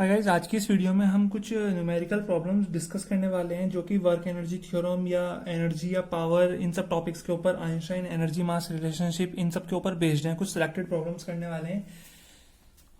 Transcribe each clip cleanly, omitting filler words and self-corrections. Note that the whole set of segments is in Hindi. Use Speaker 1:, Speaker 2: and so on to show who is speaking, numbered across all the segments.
Speaker 1: हाय गाइस, आज की इस वीडियो में हम कुछ न्यूमेरिकल प्रॉब्लम्स डिस्कस करने वाले हैं जो कि वर्क एनर्जी थ्योरम या एनर्जी या पावर इन सब टॉपिक्स के ऊपर, आइंस्टाइन एनर्जी मास रिलेशनशिप, इन सब के ऊपर बेस्ड हैं। कुछ सिलेक्टेड प्रॉब्लम्स करने वाले हैं।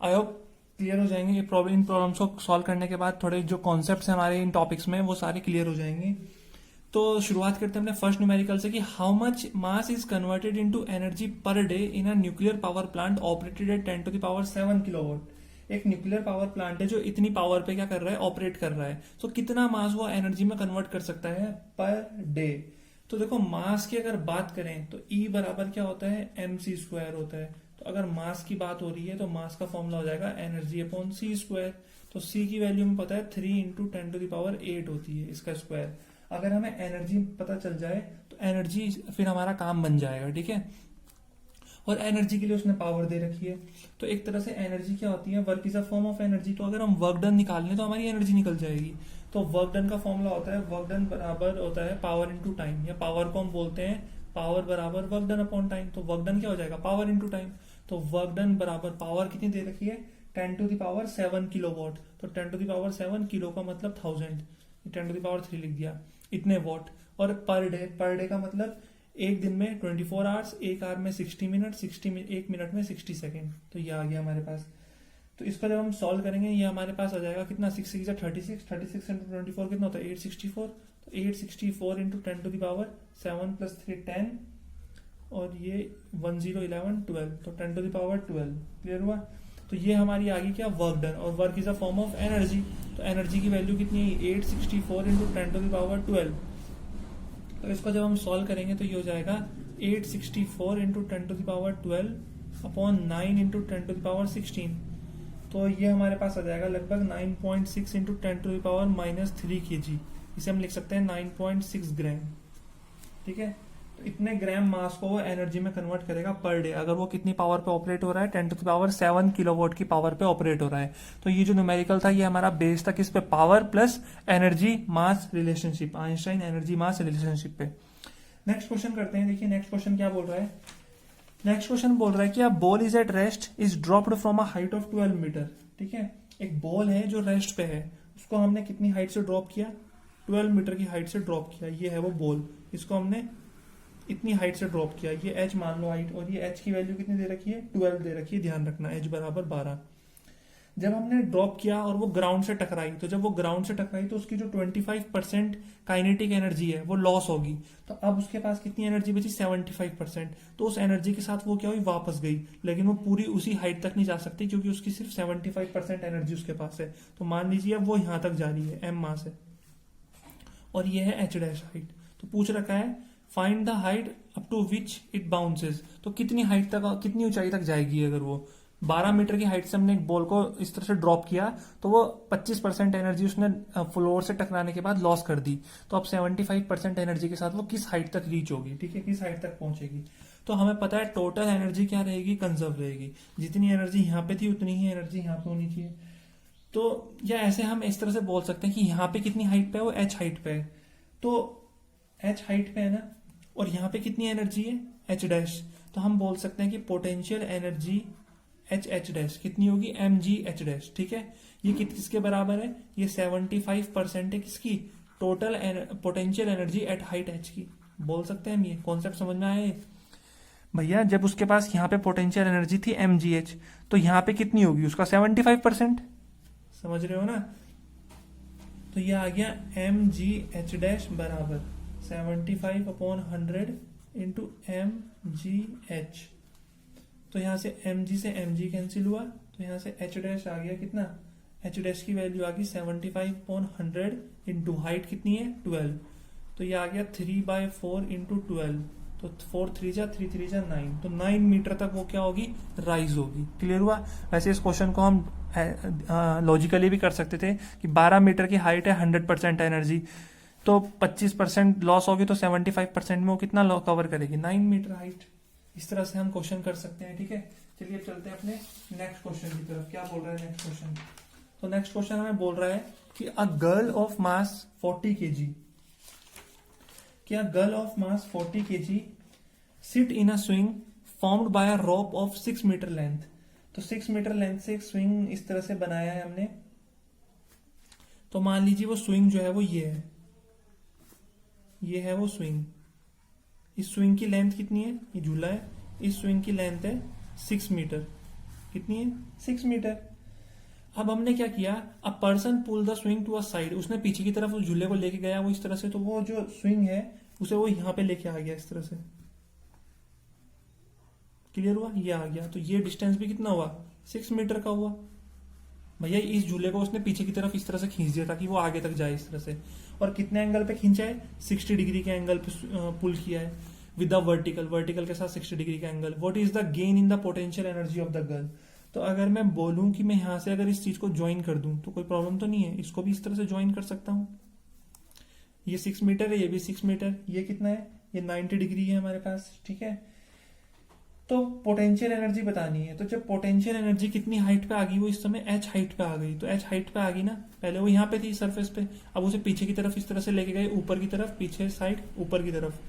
Speaker 1: आई होप क्लियर हो जाएंगे ये प्रॉब्लम। इन प्रॉब्लम्स को सॉल्व करने के बाद थोड़े जो कॉन्सेप्ट्स हैं हमारे इन टॉपिक्स में वो सारे क्लियर हो जाएंगे। तो शुरुआत करते हैं अपने फर्स्ट न्यूमेरिकल से कि how much mass is converted into energy per day in a nuclear power plant operated at 10⁻⁷ kilowatt. एक न्यूक्लियर पावर प्लांट है जो इतनी पावर पे क्या कर रहा है, ऑपरेट कर रहा है। तो कितना मास वो एनर्जी में कन्वर्ट कर सकता है पर डे। तो देखो, मास की अगर बात करें तो E बराबर क्या होता है, mc² होता है। तो अगर मास की बात हो रही है तो मास का फॉर्मूला हो जाएगा एनर्जी अपॉन c²। तो C की वैल्यू में पता है 3 × 10⁸ होती है, इसका स्क्वायर। अगर हमें एनर्जी पता चल जाए तो एनर्जी फिर हमारा काम बन जाएगा, ठीक है। और एनर्जी के लिए उसने पावर दे रखी है। तो एक तरह से एनर्जी क्या होती है, work is a form of energy. तो अगर हम वर्क डन निकाल लें तो हमारी एनर्जी निकल जाएगी। तो वर्क डन का फॉर्मूला होता है, वर्क डन बराबर होता है पावर इंटू टाइम, या पावर को हम बोलते हैं पावर बराबर वर्क डन अपॉन टाइम। तो वर्क डन क्या हो जाएगा, पावर इंटू टाइम। तो वर्क डन बराबर पावर कितनी दे रखी है, 10⁻⁷ किलोवाट। तो 10⁻⁷ किलो का मतलब 1000, 10⁻³ लिख दिया, इतने वॉट। और पर डे का मतलब एक दिन में 24 आवर्स, एक आवर में 60 मिनट, 1 मिनट में 60 सेकेंड। तो ये आ गया हमारे पास। तो इसको जब हम सॉल्व करेंगे ये हमारे पास आ जाएगा कितना, 6 6 36, 36 × 24 कितना होता है, 864। तो 864 × 10⁻⁷ प्लस 3 10, और ये 1011 12, तो 10⁻12। क्लियर हुआ। तो ये हमारी आ गई क्या, वर्क डन। और work is a form of energy. तो एनर्जी की वैल्यू कितनी है, 864 × 10⁻12। तो इसको जब हम सॉल्व करेंगे तो ये हो जाएगा 864 × 10⁻12 अपॉन 9 × 10⁻16। तो ये हमारे पास आ जाएगा लगभग 9.6 × 10⁻³ kg। इसे हम लिख सकते हैं 9.6 ग्राम, ठीक है। तो इतने ग्राम मास को वो एनर्जी में कन्वर्ट करेगा पर डे, अगर वो कितनी पावर पे ऑपरेट हो रहा है, 10⁻⁷ किलोवाट की पावर पे ऑपरेट हो रहा है। तो ये जो न्यूमेरिकल था ये हमारा बेस था किस पे, power plus energy mass relationship, Einstein energy mass relationship पे। नेक्स्ट क्वेश्चन करते हैं। देखिए नेक्स्ट क्वेश्चन क्या बोल रहा है। नेक्स्ट क्वेश्चन बोल रहा है कि a ball is at rest is dropped from a height of 12 metre. ठीक है, एक बॉल है जो रेस्ट पे है, उसको हमने कितनी हाइट से ड्रॉप किया, 12 मीटर की हाइट से ड्रॉप किया। ये है वो बॉल, इसको हमने इतनी हाइट से ड्रॉप किया। ये h मान लो हाइट, और ये h की वैल्यू कितनी दे रखी है, 12 दे रखी है। ध्यान रखना h बराबर 12। जब हमने ड्रॉप किया और वो ग्राउंड से टकराई, तो जब वो ग्राउंड से टकराई तो उसकी जो 25% काइनेटिक एनर्जी है वो लॉस होगी। तो अब उसके पास कितनी एनर्जी बची, 75%। तो उस एनर्जी के साथ वो क्या हुई, वापस गई, लेकिन वो पूरी उसी हाइट तक नहीं जा सकती क्योंकि उसकी सिर्फ 75% एनर्जी उसके पास है। तो मान लीजिए अब वो यहां तक जा रही है, m मास है, और ये है h डैश हाइट। तो पूछ रखा है find the height up to which it bounces. तो कितनी हाइट तक, कितनी ऊंचाई तक जाएगी। अगर वो 12 मीटर की हाइट से हमने एक बॉल को इस तरह से ड्रॉप किया तो वो 25% एनर्जी उसने फ्लोर से टकराने के बाद लॉस कर दी। तो अब 75% एनर्जी के साथ वो किस हाइट तक रीच होगी, ठीक है, किस हाइट तक पहुंचेगी। तो हमें पता है टोटल एनर्जी क्या रहेगी, कंजर्व रहेगी। जितनी एनर्जी यहाँ पे थी उतनी ही एनर्जी यहाँ पे होनी चाहिए। तो या ऐसे हम इस तरह से बोल सकते हैं कि यहाँ पे कितनी हाइट पे है, वो h हाइट पे है। तो h हाइट पे है ना, और यहाँ पे कितनी एनर्जी है, h डैश। तो हम बोल सकते हैं कि पोटेंशियल एनर्जी h डैश कितनी होगी, mgh डैश। ठीक है, ये किसके बराबर है, ये 75% है किसकी, total potential energy at height h की। बोल सकते हैं हम, ये कॉन्सेप्ट समझ में आया भैया। जब उसके पास यहाँ पे पोटेंशियल एनर्जी थी mgh, तो यहाँ पे कितनी होगी उसका 75%, समझ रहे हो ना। तो ये आ गया mgh डैश बराबर 75/100 इंटू mgh। तो यहाँ से mg से mg कैंसिल हुआ, तो यहाँ से h डैश आ गया कितना, h डैश की वैल्यू आ गई 75/100 इंटू हाइट कितनी है 12। तो ये आ गया 3/4 इंटू 12। तो 4 3 जा 3 3 जा 9, तो 9 मीटर तक वो क्या होगी, राइज होगी। क्लियर हुआ। वैसे इस क्वेश्चन को हम लॉजिकली भी कर सकते थे कि 12 मीटर की हाइट है, 100% एनर्जी, तो 25% लॉस होगी, तो 75% में वो कितना कवर करेगी, 9 मीटर हाइट। इस तरह से हम क्वेश्चन कर सकते हैं, ठीक है। चलिए अब चलते हैं अपने नेक्स्ट क्वेश्चन की तरफ। क्या बोल रहा है नेक्स्ट क्वेश्चन। तो नेक्स्ट क्वेश्चन हमें बोल रहा है कि a girl of mass 40 kg, क्या girl of mass 40 kg sit in a swing formed by a rope of 6 metre length. तो 6 मीटर लेंथ से एक स्विंग इस तरह से बनाया है हमने, तो मान लीजिए वो स्विंग जो है वो ये है वो स्विंग। इस स्विंग की लेंथ कितनी है, ये झूला है, इस स्विंग की लेंथ है 6 मीटर। कितनी है, 6 मीटर। अब हमने क्या किया, a person pull the swing to a side, उसने पीछे की तरफ उस झूले को लेके गया वो इस तरह से, तो वो जो स्विंग है उसे वो यहाँ पे लेके आ गया इस तरह से। क्लियर हुआ, ये आ गया, तो ये डिस्टेंस भी कितना हुआ, 6 मीटर का हुआ। भैया इस झूले को उसने पीछे की तरफ इस तरह से खींच दिया ताकि वो आगे तक जाए इस तरह से, और कितने एंगल पे खींचा है, 60 डिग्री के एंगल पे पुल किया है विद द वर्टिकल के साथ 60 डिग्री का angle. What is the gain in the potential energy of the girl. तो अगर मैं बोलूं कि मैं यहां से अगर इस चीज को ज्वाइन कर दूं तो कोई प्रॉब्लम तो नहीं है, इसको भी इस तरह से ज्वाइन कर सकता हूं। ये 6 मीटर है, ये भी 6 मीटर, ये कितना है, ये 90 डिग्री है हमारे पास, ठीक है। तो पोटेंशियल एनर्जी बतानी है, तो जब पोटेंशियल एनर्जी कितनी हाइट पे आ गई, वो इस समय एच हाइट पे आ गई, तो एच हाइट पे आ गई ना, पहले वो यहाँ पे थी सरफेस पे, अब उसे पीछे की तरफ इस तरह से लेके गए, ऊपर की तरफ, पीछे साइड ऊपर की तरफ,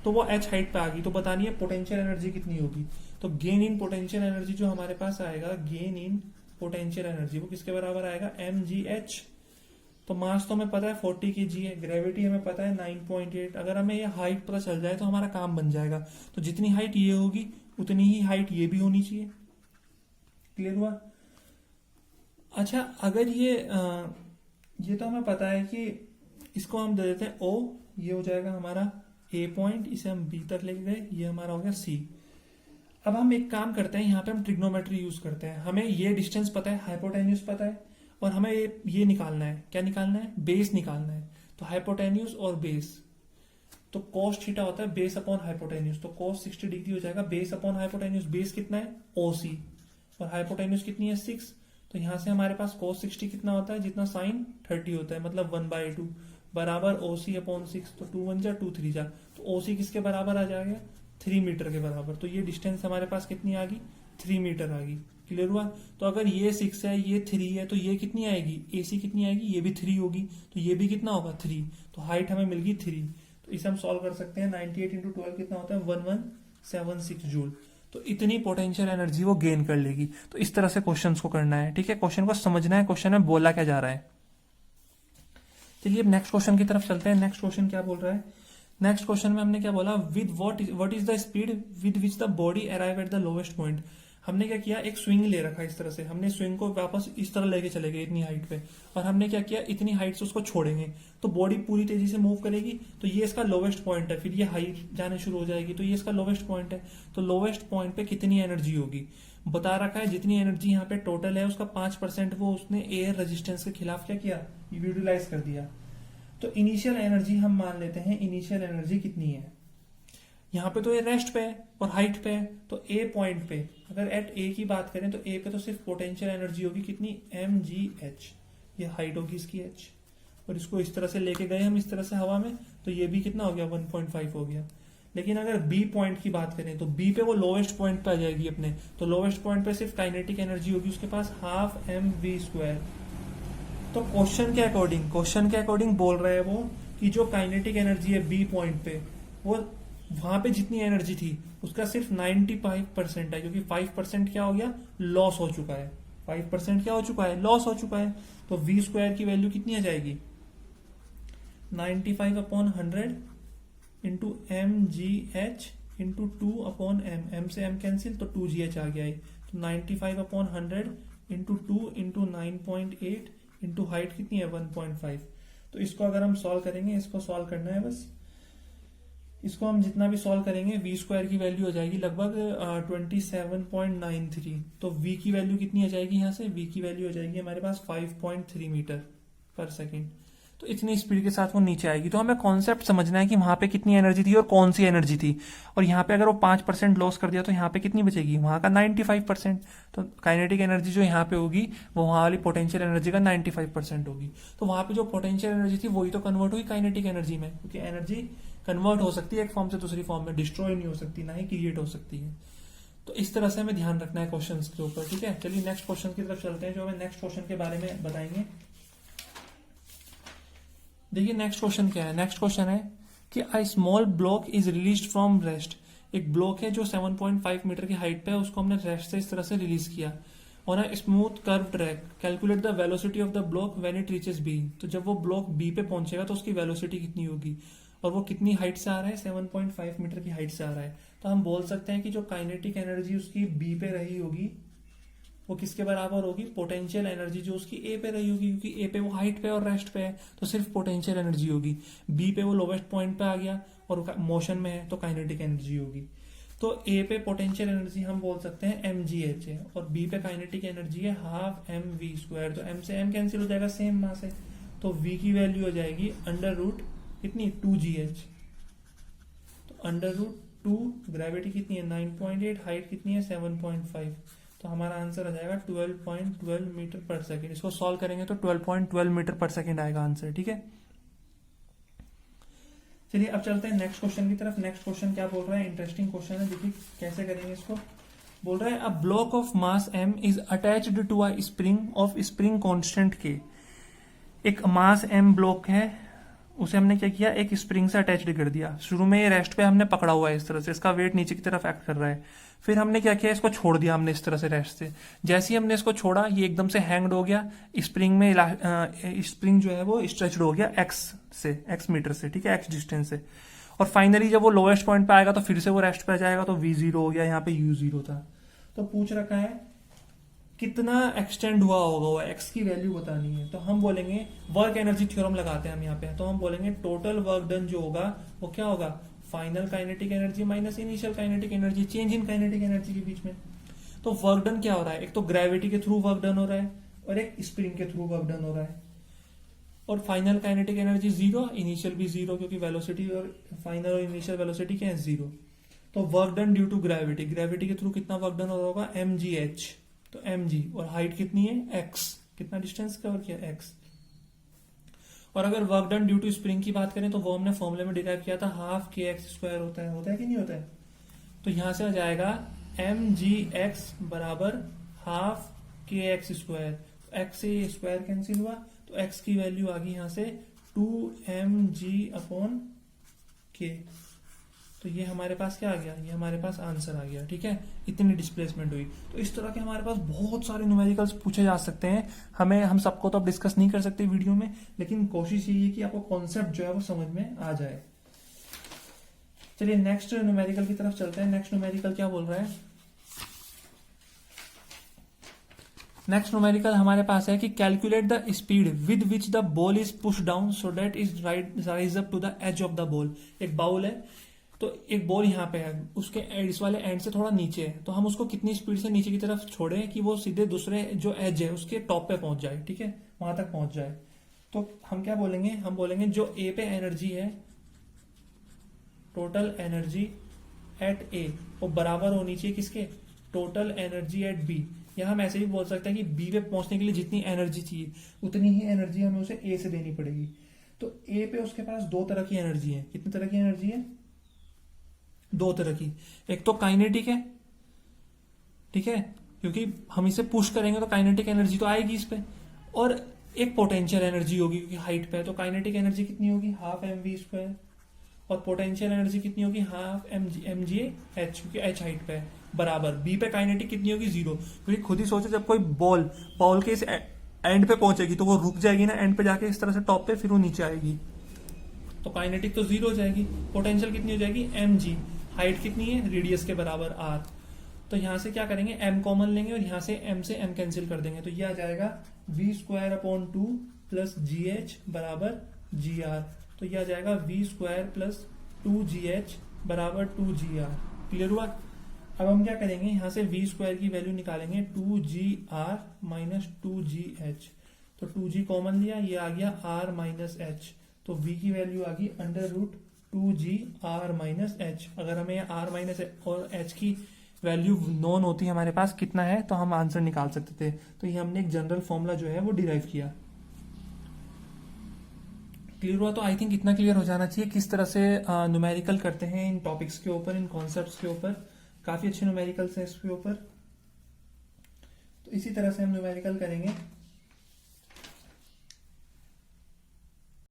Speaker 1: तो वो एच हाइट पे आ गई। तो बतानी है पोटेंशियल एनर्जी कितनी होगी। तो गेन इन पोटेंशियल एनर्जी जो हमारे पास आएगा, गेन इन पोटेंशियल एनर्जी वो किसके बराबर आएगा, mgh। तो मास तो हमें पता है 40 kg है, ग्रेविटी हमें पता है 9.8। अगर हमें ये हाइट पता चल जाए तो हमारा काम बन जाएगा। तो जितनी हाइट ये होगी उतनी ही हाइट ये भी होनी चाहिए। क्लियर हुआ। अच्छा, अगर ये तो हमें पता है कि इसको हम दे देते हैं O, ये हो जाएगा हमारा A पॉइंट, इसे हम B तक लेके गए, ये हमारा हो गया C। अब हम एक काम करते हैं, यहाँ पे हम ट्रिग्नोमेट्री यूज करते हैं। हमें ये डिस्टेंस पता है, हाइपोटेन्यूज पता है, और हमें ये निकालना है, क्या निकालना है, बेस निकालना है। तो हाइपोटेन्यूज और बेस, तो cos थीटा होता है बेस अपॉन हाइपोटेन्यूज, तो cos 60 डिग्री हो जाएगा बेस अपॉन हाइपोटेन्यूज। बेस कितना है, OC, और हाइपोटेन्यूज कितनी है, 6। तो यहां से हमारे पास cos 60 कितना होता है, जितना साइन 30 होता है, मतलब 1/2 बराबर OC अपॉन 6। तो 2 1 जा 2 3 जा, तो OC किसके बराबर आ जाएगा, 3 मीटर के बराबर। तो ये डिस्टेंस हमारे पास कितनी आ गई, 3 मीटर आ गई। क्लियर हुआ। तो अगर ये 6 है, ये 3 है, तो ये कितनी आएगी, AC कितनी आएगी, ये भी 3 होगी, तो ये भी कितना होगा, 3। तो हाइट हमें मिल गई 3। तो इसे हम सॉल्व कर सकते हैं, 98 इंटू 12 कितना होता है, 1176 जूल। तो इतनी पोटेंशियल एनर्जी वो गेन कर लेगी। तो इस तरह से क्वेश्चंस को करना है, ठीक है। क्वेश्चन को समझना है, क्वेश्चन में बोला क्या जा रहा है। चलिए अब नेक्स्ट क्वेश्चन की तरफ चलते हैं। नेक्स्ट क्वेश्चन क्या बोल रहा है, नेक्स्ट क्वेश्चन में हमने क्या बोला, with what is the speed with which the body arrive at the lowest point. हमने क्या किया, एक स्विंग ले रखा इस तरह से, हमने स्विंग को वापस इस तरह लेके चले गए इतनी हाइट पे, और हमने क्या किया, इतनी हाइट से उसको छोड़ेंगे तो बॉडी पूरी तेजी से मूव करेगी। तो ये इसका लोवेस्ट पॉइंट है, फिर ये हाइट जाने शुरू हो जाएगी, तो ये इसका लोवेस्ट पॉइंट है। तो लोवेस्ट पॉइंट पे कितनी एनर्जी होगी बता रखा है, जितनी एनर्जी यहाँ पे टोटल है उसका 5% वो उसने एयर रेजिस्टेंस के खिलाफ क्या किया, यूटिलाइज कर दिया। तो इनिशियल एनर्जी हम मान लेते हैं, इनिशियल एनर्जी कितनी है, यहाँ पे तो ये रेस्ट पे है और हाइट पे है। तो ए पॉइंट पे अगर एट ए की बात करें तो ए पे तो सिर्फ पोटेंशियल एनर्जी होगी कितनी, mgh, ये हाइट होगी इसकी h, और इसको इस तरह से लेके गए हम इस तरह से हवा में, तो ये भी कितना हो गया, 1.5 हो गया। लेकिन अगर बी पॉइंट की बात करें तो बी पे वो लोवेस्ट पॉइंट पे आ जाएगी अपने, तो लोवेस्ट पॉइंट पे सिर्फ काइनेटिक एनर्जी होगी उसके पास ½ mv²। तो क्वेश्चन के अकॉर्डिंग बोल रहा है वो कि जो काइनेटिक एनर्जी है बी पॉइंट पे, वो वहां पे जितनी एनर्जी थी उसका सिर्फ 95% है, क्योंकि 5% क्या हो गया, लॉस हो चुका है। 5% क्या हो चुका है, लॉस हो चुका है। तो v² की वैल्यू कितनी आ जाएगी, 95/100 into mgh into 2/m, m से m कैंसिल तो 2gh आ गया है। तो 95/100 इंटू 2 इंटू 9.8 इंटू हाइट कितनी है, 1.5। तो इसको अगर हम सॉल्व करेंगे, इसको सॉल्व करना है बस, इसको हम जितना भी सॉल्व करेंगे v² की वैल्यू हो जाएगी लगभग 27.93। तो v की वैल्यू कितनी आ जाएगी, यहाँ से v की वैल्यू हो जाएगी हमारे पास 5.3 मीटर पर सेकेंड। तो इतनी स्पीड के साथ वो नीचे आएगी। तो हमें कॉन्सेप्ट समझना है कि वहां पे कितनी एनर्जी थी और कौन सी एनर्जी थी, और यहाँ पे अगर वो 5% लॉस कर दिया तो यहाँ पे कितनी बचेगी, वहां का 95%। तो काइनेटिक एनर्जी जो यहाँ पे होगी वो वहां वाली पोटेंशियल एनर्जी का 95% होगी। तो वहां पे जो पोटेंशियल एनर्जी थी वही तो कन्वर्ट हुई काइनेटिक एनर्जी में, क्योंकि एनर्जी कन्वर्ट हो सकती है एक फॉर्म से दूसरी फॉर्म में, डिस्ट्रॉय नहीं हो सकती, ना ही क्रिएट हो सकती है। तो इस तरह से हमें ध्यान रखना है क्वेश्चंस के ऊपर, ठीक है। चलिए नेक्स्ट क्वेश्चन की तरफ चलते हैं, जो हमें नेक्स्ट क्वेश्चन के बारे में बताएंगे। देखिए नेक्स्ट क्वेश्चन क्या है, नेक्स्ट क्वेश्चन है कि a small block is released from rest. एक ब्लॉक है जो 7.5 मीटर की हाइट पे है, उसको हमने रेस्ट से इस तरह से रिलीज किया। On a smooth curve track calculate the velocity of the block when it reaches B. तो जब वो ब्लॉक बी पे पहुंचेगा तो उसकी वेलोसिटी कितनी होगी, और वो कितनी हाइट से आ रहा है, 7.5 मीटर की हाइट से आ रहा है। तो हम बोल सकते हैं कि जो काइनेटिक एनर्जी उसकी बी पे रही होगी वो किसके बराबर होगी, पोटेंशियल एनर्जी जो उसकी ए पे रही होगी, क्योंकि ए पे वो हाइट पे और रेस्ट पे है तो सिर्फ पोटेंशियल एनर्जी होगी। बी पे वो लोवेस्ट पॉइंट पे आ गया और मोशन में है तो काइनेटिक एनर्जी होगी। तो ए पे पोटेंशियल एनर्जी हम बोल सकते हैं mgh है, और बी पे काइनेटिक एनर्जी है हाफ mv²। तो m से m कैंसिल हो जाएगा, सेम मास है, तो v की वैल्यू हो जाएगी अंडर रूट कितनी 2gh। तो अंडर रूट 2, ग्रेविटी कितनी है 9.8, हाइट कितनी है 7.5। तो हमारा आंसर आ जाएगा 12.12 मीटर पर सेकेंड। इसको सॉल्व करेंगे तो 12.12 मीटर पर सेकेंड आएगा आंसर, ठीक है। चलिए अब चलते हैं नेक्स्ट क्वेश्चन की तरफ। नेक्स्ट क्वेश्चन क्या बोल रहा है, इंटरेस्टिंग क्वेश्चन है, देखिए कैसे करेंगे इसको। बोल रहा है a block of mass m is attached to a spring of spring constant k। एक मास m ब्लॉक है, उसे हमने क्या किया, एक स्प्रिंग से अटैच्ड कर दिया। शुरू में ये रेस्ट पे हमने पकड़ा हुआ है इस तरह से, इसका वेट नीचे की तरफ एक्ट कर रहा है। फिर हमने क्या किया, इसको छोड़ दिया हमने इस तरह से रेस्ट से। जैसे ही हमने इसको छोड़ा ये एकदम से हैंग्ड हो गया स्प्रिंग में। स्प्रिंग जो है वो स्ट्रेच्ड हो गया एक्स मीटर से, ठीक है, एक्स डिस्टेंस से। और फाइनली जब वो लोएस्ट पॉइंट पे आएगा तो फिर से वो रेस्ट पे जाएगा, तो v0 हो गया, यहाँ पे u0 था। तो पूछ रखा है कितना एक्सटेंड हुआ होगा, वो एक्स की वैल्यू बतानी है। तो हम बोलेंगे वर्क एनर्जी थ्योरम लगाते हैं हम यहाँ पे। तो हम बोलेंगे टोटल वर्क डन जो होगा वो क्या होगा, final kinetic energy minus initial kinetic energy, change in kinetic energy के बीच में। तो वर्क डन क्या हो रहा है, एक तो ग्रेविटी के थ्रू वर्क डन हो रहा है और एक स्प्रिंग के थ्रू वर्क डन हो रहा है। और फाइनल काइनेटिक एनर्जी 0, इनिशियल भी 0, क्योंकि वेलोसिटी और फाइनल और इनिशियल वेलोसिटी क्या है 0। तो work done due to gravity, gravity के थ्रू कितना वर्क डन हो रहा होगा mgh। तो mg, और हाइट कितनी है x, कितना डिस्टेंस कवर किया x। और अगर work done due to spring की बात करें तो वो हमने फॉर्मूले में डिराइव किया था हाफ kx² होता है कि नहीं होता है। तो यहां से आ जाएगा mgx बराबर हाफ kx²। x से ये स्क्वायर कैंसिल हुआ तो x की वैल्यू आ गई यहां से 2mg/k। तो ये हमारे पास क्या आ गया, ये हमारे पास आंसर आ गया, ठीक है। इतनी डिस्प्लेसमेंट हुई। तो इस तरह के हमारे पास बहुत सारे न्यूमेरिकल्स पूछे जा सकते हैं। हम सबको तो अब डिस्कस नहीं कर सकते वीडियो में, लेकिन कोशिश यही है कि आपको कॉन्सेप्ट जो है वो समझ में आ जाए। चलिए नेक्स्ट न्यूमेरिकल की तरफ चलते हैं। नेक्स्ट न्यूमेरिकल क्या बोल रहा है, नेक्स्ट न्यूमेरिकल हमारे पास है कि calculate the speed with which the ball is push down so that is rise up to the edge of the ball. एक बाउल है, तो एक बॉल यहाँ पे है, उसके इस वाले एंड से थोड़ा नीचे है, तो हम उसको कितनी स्पीड से नीचे की तरफ छोड़े कि वो सीधे दूसरे जो एज है उसके टॉप पे पहुंच जाए, ठीक है, वहां तक पहुंच जाए। तो हम क्या बोलेंगे, हम बोलेंगे जो ए पे एनर्जी है, टोटल एनर्जी एट ए, वो बराबर होनी चाहिए किसके, टोटल एनर्जी एट बी। या हम ऐसे भी बोल सकते हैं कि बी पे पहुंचने के लिए जितनी एनर्जी चाहिए उतनी ही एनर्जी हमें उसे ए से देनी पड़ेगी। तो ए पे उसके पास दो तरह की एनर्जी है। कितनी तरह की एनर्जी है, दो तरह की। एक तो काइनेटिक है, ठीक है, क्योंकि हम इसे पुश करेंगे तो काइनेटिक एनर्जी तो आएगी इस पे, और एक पोटेंशियल एनर्जी होगी क्योंकि हाइट पे है। तो काइनेटिक एनर्जी कितनी होगी, हाफ mv², और पोटेंशियल एनर्जी कितनी होगी, हाफ mgh, क्योंकि h हाइट पे है, बराबर बी पे काइनेटिक कितनी होगी 0। क्योंकि खुद ही सोचो जब कोई बॉल के इस एंड पे पहुंचेगी तो वो रुक जाएगी ना एंड पे जाके इस तरह से टॉप पे, फिर वो नीचे आएगी, तो काइनेटिक तो 0 हो जाएगी। पोटेंशियल कितनी हो जाएगी mg, हाइट कितनी है रेडियस के बराबर r। तो यहां से क्या करेंगे, m कॉमन लेंगे और यहां से m से m कैंसिल कर देंगे, तो ये आ जाएगा v²/2 प्लस gh बराबर gr। तो ये आ जाएगा v² प्लस 2gh बराबर 2gr। क्लियर हुआ। अब हम क्या करेंगे, यहां से v² की वैल्यू निकालेंगे 2gr माइनस 2gh। तो 2g कॉमन लिया, ये आ गया r माइनस h। तो v की वैल्यू आ गई under root 2gr minus h। अगर हमें r माइनस और h की वैल्यू नॉन होती हमारे पास कितना है तो हम आंसर निकाल सकते थे। तो ये हमने एक जनरल फॉर्मूला जो है वो डिराइव किया। क्लियर हुआ। तो आई थिंक इतना क्लियर हो जाना चाहिए किस तरह से न्यूमेरिकल करते हैं इन टॉपिक्स के ऊपर, इन कॉन्सेप्ट्स के ऊपर। काफी अच्छे न्यूमेरिकल्स हैं इसके ऊपर। तो इसी तरह से हम न्यूमेरिकल करेंगे